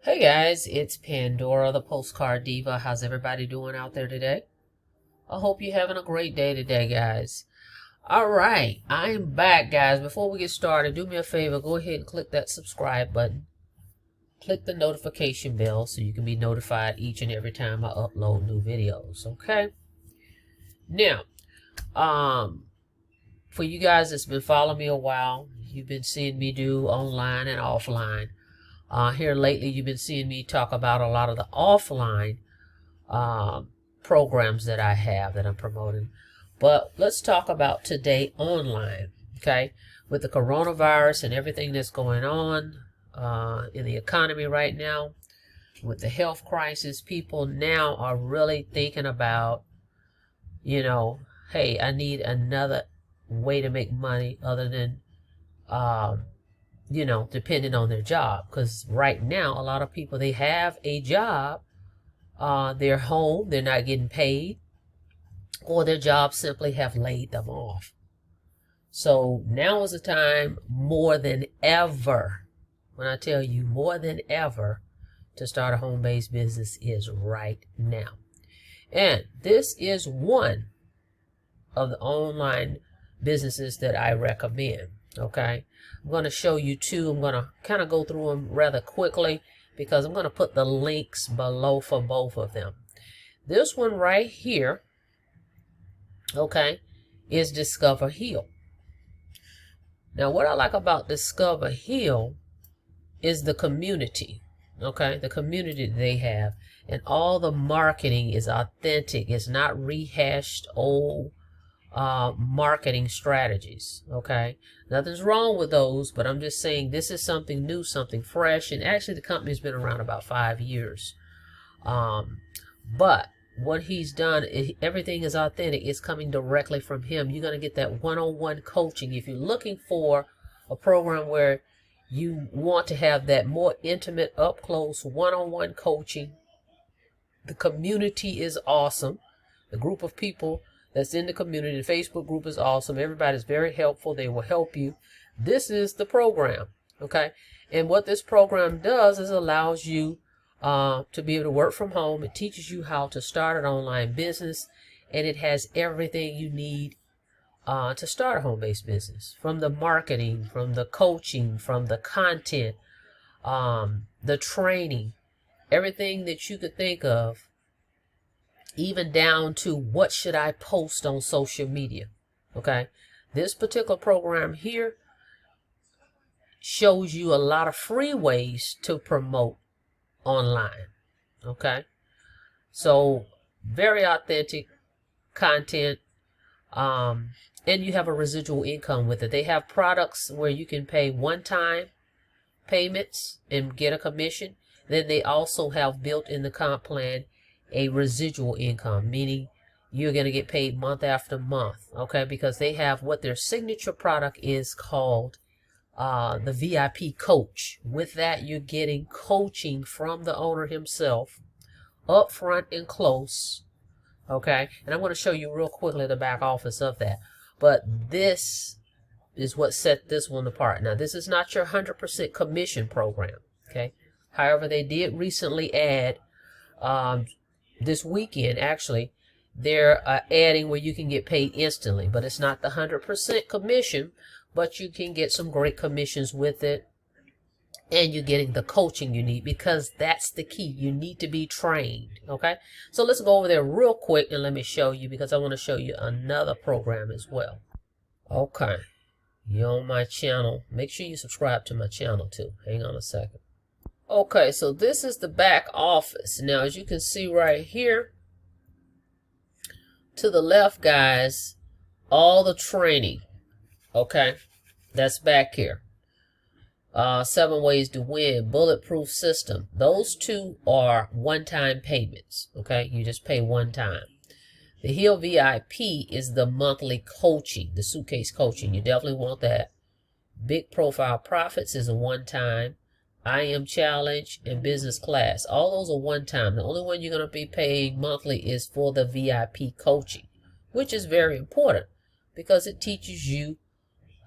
Hey guys, it's Pandora, the Postcard Diva. How's everybody doing out there today? I hope you're having a great day today, guys. All right, I'm back, guys. Before we get started, do me a favor, go ahead and click that subscribe button. Click the notification bell so you can be notified each and every time I upload new videos, okay? Now, for you guys that's been following me a while, you've been seeing me do online and offline. Here lately, you've been seeing me talk about a lot of the offline programs that I have that I'm promoting. But let's talk about today online, okay? With the coronavirus and everything that's going on in the economy right now, with the health crisis, people now are really thinking about, hey, I need another way to make money other than depending on their job. Because right now, a lot of people, they have a job, they're home, they're not getting paid, or their jobs simply have laid them off. So now is the time more than ever, when I tell you more than ever, to start a home-based business is right now. And this is one of the online businesses that I recommend, okay? I'm going to show you two. I'm going to kind of go through them rather quickly because I'm going to put the links below for both of them. This one right here, okay, is Discover Heal. Now, what I like about Discover Heal is the community, okay, the community they have. And all the marketing is authentic. It's not rehashed old marketing strategies, okay? Nothing's wrong with those, but I'm just saying this is something new, something fresh, and actually the company's been around about 5 years. But what he's done, everything is authentic. It's coming directly from him. You're going to get that one-on-one coaching. If you're looking for a program where you want to have that more intimate, up-close, one-on-one coaching, the community is awesome. The group of people that's in the community, the Facebook group is awesome. Everybody's very helpful. They will help you. This is the program, okay? And what this program does is allows you to be able to work from home. It teaches you how to start an online business, and it has everything you need to start a home-based business. From the marketing, from the coaching, from the content, the training, everything that you could think of, even down to what should I post on social media, okay? This particular program here shows you a lot of free ways to promote online, okay? So very authentic content, and you have a residual income with it. They have products where you can pay one-time payments and get a commission. Then they also have built in the comp plan a residual income, meaning you're going to get paid month after month, okay? Because they have what their signature product is called the VIP coach. With that, you're getting coaching from the owner himself, up front and close, okay? And I'm going to show you real quickly the back office of that. But this is what set this one apart. Now, this is not your 100% commission program, okay? However, they did recently add this weekend, actually, they're adding where you can get paid instantly, but it's not the 100% commission, but you can get some great commissions with it, and you're getting the coaching you need, because that's the key. You need to be trained, okay? So let's go over there real quick and let me show you, because I want to show you another program as well. Okay, you're on my channel. Make sure you subscribe to my channel too. Hang on a second. Okay, so this is the back office. Now, as you can see right here, to the left, guys, all the training, okay, that's back here. 7 ways to win, bulletproof system. Those two are one-time payments, okay? You just pay one time. The Heal VIP is the monthly coaching, the suitcase coaching. You definitely want that. Big Profile Profits is a one-time. I Am Challenge and Business Class. All those are one time. The only one you're going to be paying monthly is for the VIP coaching, which is very important because it teaches you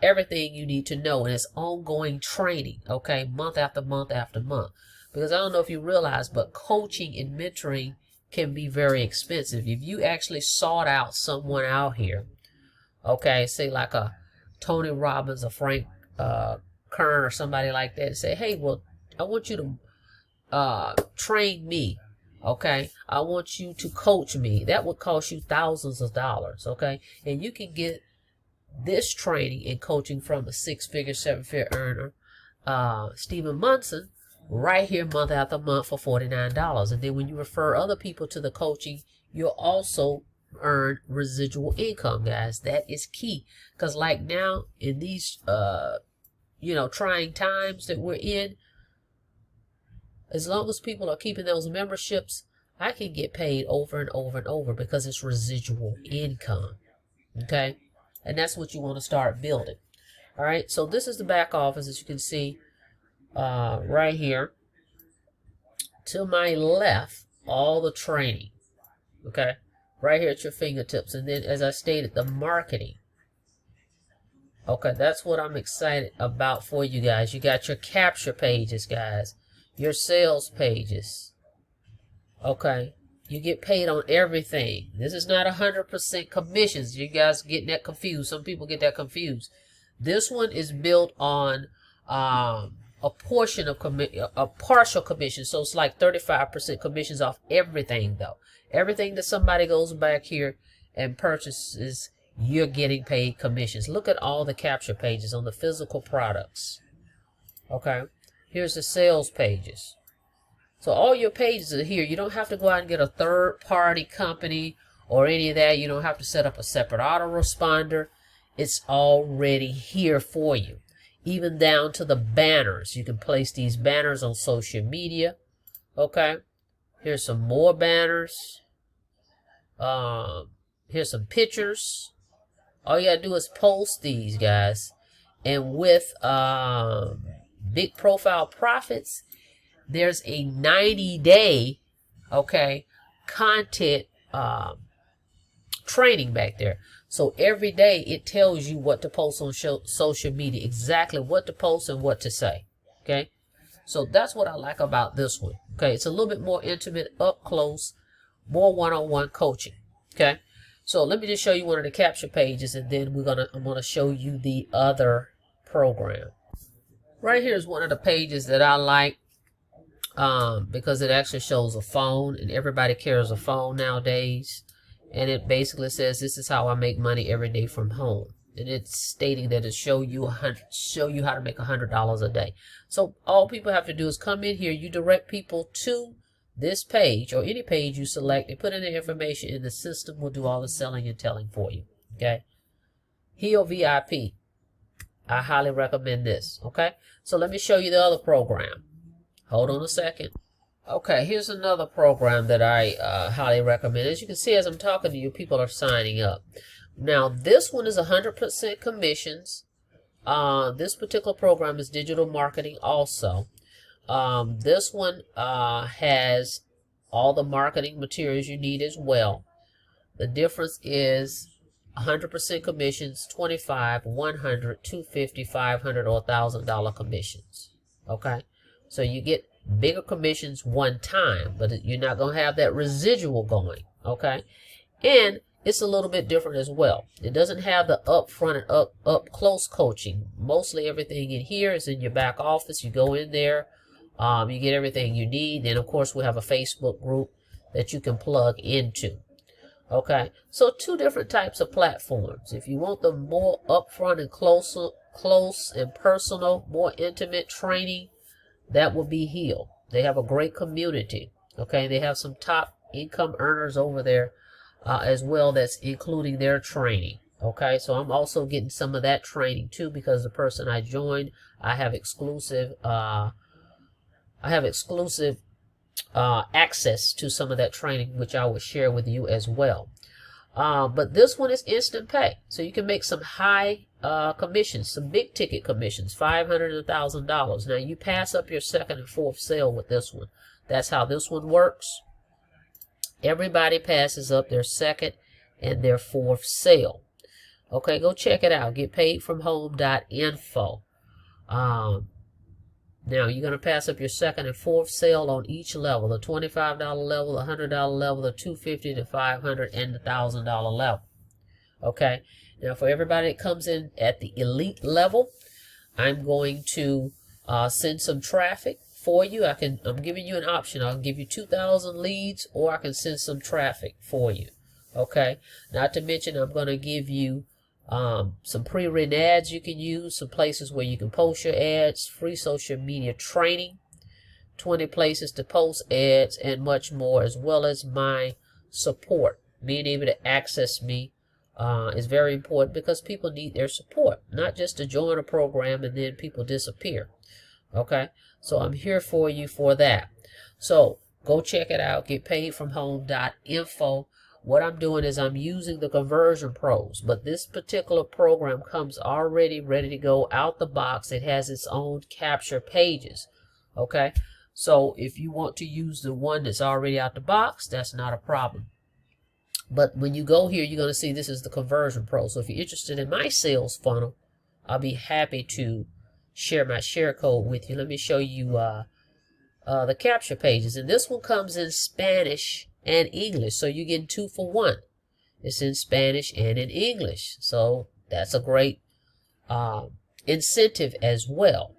everything you need to know, and it's ongoing training, okay, month after month after month. Because I don't know if you realize, but coaching and mentoring can be very expensive. If you actually sought out someone out here, okay, say like a Tony Robbins or Frank Kern or somebody like that, and say, hey, well, I want you to train me. Okay, I want you to coach me. That would cost you thousands of dollars. Okay, and you can get this training and coaching from a 6-figure, 7-figure earner, Stephen Munson, right here month after month for $49. And then when you refer other people to the coaching, you'll also earn residual income, guys. That is key, because like now in these trying times that we're in, as long as people are keeping those memberships, I can get paid over and over and over because it's residual income. Okay, and that's what you want to start building. All right, so this is the back office, as you can see right here. To my left, all the training. Okay, right here at your fingertips. And then, as I stated, the marketing. Okay, that's what I'm excited about for you guys. You got your capture pages, guys. Your sales pages. Okay, you get paid on everything. This is not 100% commissions. You guys getting that confused. Some people get that confused. This one is built on a portion of a partial commission. So it's like 35% commissions off everything, though. Everything that somebody goes back here and purchases, you're getting paid commissions. Look at all the capture pages on the physical products. Okay, here's the sales pages. So all your pages are here. You don't have to go out and get a third-party company or any of that. You don't have to set up a separate autoresponder. It's already here for you. Even down to the banners. You can place these banners on social media. Okay. Here's some more banners. Here's some pictures. All you gotta do is post these, guys. And with Big Profile Profits, there's a 90-day, okay, content training back there. So every day it tells you what to post on social media, exactly what to post and what to say. Okay, so that's what I like about this one. Okay, it's a little bit more intimate, up close, more one-on-one coaching. Okay, so let me just show you one of the capture pages, and then I'm gonna show you the other program. Right here is one of the pages that I like. Because it actually shows a phone, and everybody carries a phone nowadays. And it basically says, this is how I make money every day from home. And it's stating that it show you how to make $100 a day. So all people have to do is come in here. You direct people to this page or any page you select and put in the information, and the system will do all the selling and telling for you. Okay. Heal VIP. I highly recommend this. Okay. So let me show you the other program. Hold on a second. Okay, here's another program that I highly recommend. As you can see, as I'm talking to you, people are signing up. Now, this one is 100% commissions. This particular program is digital marketing also. This one has all the marketing materials you need as well. The difference is 100% commissions, 25, 100, 250, 500, or $1,000 commissions. Okay? So you get bigger commissions one time, but you're not going to have that residual going, okay? And it's a little bit different as well. It doesn't have the upfront and up close coaching. Mostly everything in here is in your back office. You go in there, you get everything you need. Then, of course, we have a Facebook group that you can plug into, okay? So 2 different types of platforms. If you want the more upfront and close and personal, more intimate training, that will be Heal. They have a great community. Okay, they have some top income earners over there as well, that's including their training. Okay, so I'm also getting some of that training too, because the person I joined, I have exclusive access to some of that training, which I will share with you as well. But this one is instant pay, so you can make some high commissions, some big ticket commissions, $500 and $1,000. Now you pass up your second and fourth sale with this one. That's how this one works. Everybody passes up their second and their fourth sale. Okay, go check it out. Getpaidfromhome.info. Now, you're going to pass up your second and fourth sale on each level, the $25 level, the $100 level, the $250, the $500, and the $1,000 level. Okay? Now, for everybody that comes in at the elite level, I'm going to send some traffic for you. I'm giving you an option. I'll give you 2,000 leads, or I can send some traffic for you. Okay? Not to mention, I'm going to give you some pre-written ads you can use, some places where you can post your ads, free social media training, 20 places to post ads, and much more, as well as my support. Being able to access me is very important, because people need their support, not just to join a program and then people disappear. Okay, so I'm here for you for that. So go check it out, getpaidfromhome.info. What I'm doing is I'm using the Conversion Pros, but this particular program comes already ready to go out the box. It has its own capture pages. Okay, so if you want to use the one that's already out the box, that's not a problem. But when you go here, you're going to see this is the Conversion Pro. So if you're interested in my sales funnel, I'll be happy to share my share code with you. Let me show you the capture pages. And this one comes in Spanish and English, so you get 2 for 1. It's in Spanish and in English, so that's a great incentive as well.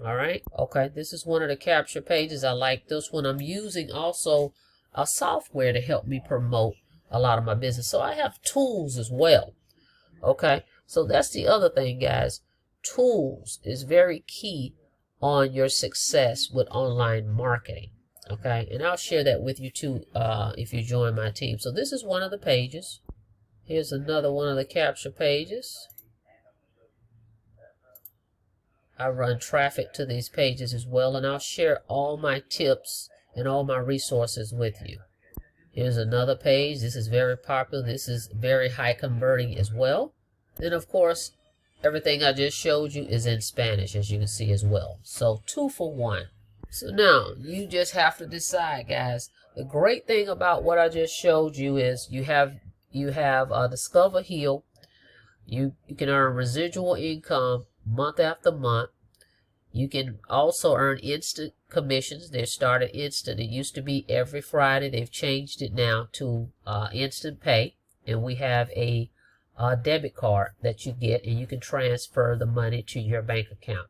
All right, okay, this is one of the capture pages. I like this one. I'm using also a software to help me promote a lot of my business, so I have tools as well. Okay, so that's the other thing, guys. Tools is very key on your success with online marketing. Okay, and I'll share that with you too if you join my team. So this is one of the pages. Here's another one of the capture pages. I run traffic to these pages as well, and I'll share all my tips and all my resources with you. Here's another page. This is very popular. This is very high converting as well. Then, of course, everything I just showed you is in Spanish, as you can see as well. So 2 for 1. So now you just have to decide, guys. The great thing about what I just showed you is you have Discover Heal. You can earn residual income month after month. You can also earn instant commissions. They started instant. It used to be every Friday. They've changed it now to instant pay, and we have a debit card that you get, and you can transfer the money to your bank account.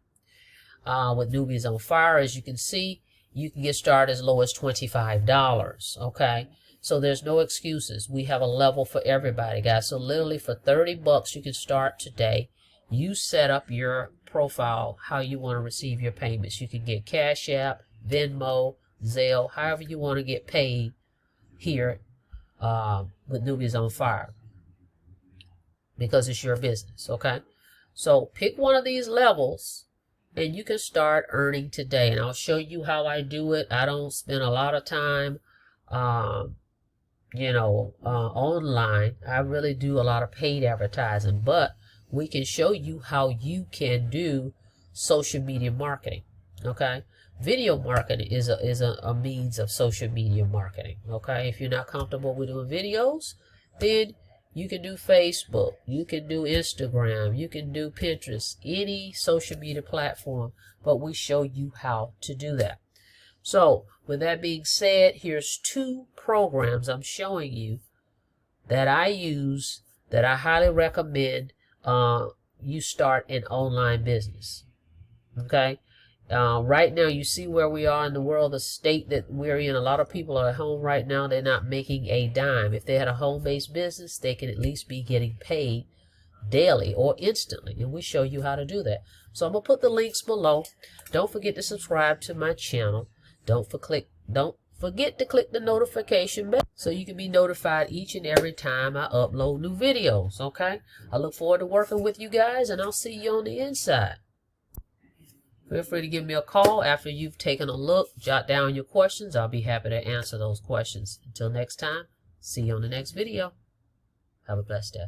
With Newbies on Fire, as you can see, you can get started as low as $25. Okay, so there's no excuses. We have a level for everybody, guys. So literally for $30, you can start today. You set up your profile how you want to receive your payments. You can get Cash App, Venmo, Zelle, however you want to get paid here with Newbies on Fire, because it's your business. Okay, so pick one of these levels and you can start earning today, and I'll show you how I do it. I don't spend a lot of time online. I really do a lot of paid advertising, but we can show you how you can do social media marketing. Okay, video marketing is a means of social media marketing. Okay, if you're not comfortable with doing videos, then you can do Facebook, you can do Instagram, you can do Pinterest, any social media platform, but we show you how to do that. So with that being said, here's 2 programs I'm showing you that I use, that I highly recommend you start an online business. Okay, right now you see where we are in the world, the state that we're in. A lot of people are at home right now. They're not making a dime. If they had a home-based business, they can at least be getting paid daily or instantly, and we show you how to do that. So I'm gonna put the links below. Don't forget to subscribe to my channel. Don't forget to click the notification bell so you can be notified each and every time I upload new videos. Okay, I look forward to working with you guys, and I'll see you on the inside. Feel free to give me a call after you've taken a look. Jot down your questions. I'll be happy to answer those questions. Until next time, see you on the next video. Have a blessed day.